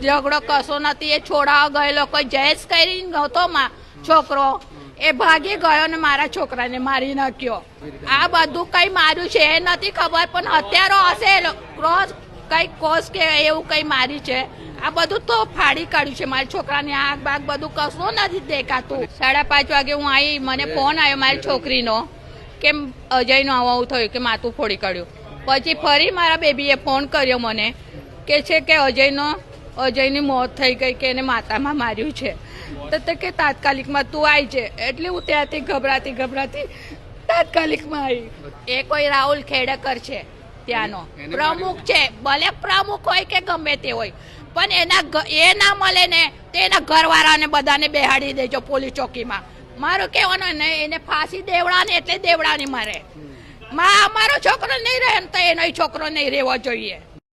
ઝઘડો કશો નથી. એ છોડાવવા ગયેલો કોઈ જયેશ કરીને હતો માં છોકરો, એ ભાગી ગયો ને મારા છોકરાને મારી નાખ્યો. આ બધું કઈ માર્યું છે એ નથી ખબર, પણ હત્યારો હશે ક્રોસ કઈ કોસ કે એવું કઈ મારી છે. આ બધું તો ફાડી કાઢ્યું છે. મારી છોકરાની આંખ બાગ બધું કશું નથી દેખાતું. 5:30 વાગે હું આવી, મને ફોન આવ્યો મારી છોકરીનો કે અજયનું આવું થયું કે માથું ફોડી કાઢ્યું. પછી ફરી મારા બેબીએ ફોન કર્યો મને કે છે કે અજયની મોત થઈ ગઈ કે એને માતામાં માર્યું છે. તો કે તાત્કાલિકમાં તું આવી છે. એટલે હું ત્યાંથી ગભરાતી તાત્કાલિકમાં આવી. એ કોઈ રાહુલ ખેડકર છે, ત્યાંનો પ્રમુખ છે. ભલે પ્રમુખ હોય કે ગમે તે હોય, પણ એ ના મળે ને તો એના ઘરવાળાને બધાને બેહાડી દેજો પોલીસ ચોકીમાં. મારું કહેવાનું ને એને ફાંસી દેવડાને એટલે દેવડાની મારે. અમારો છોકરો નહીં રહે તો એનો છોકરો નહીં રહેવો જોઈએ.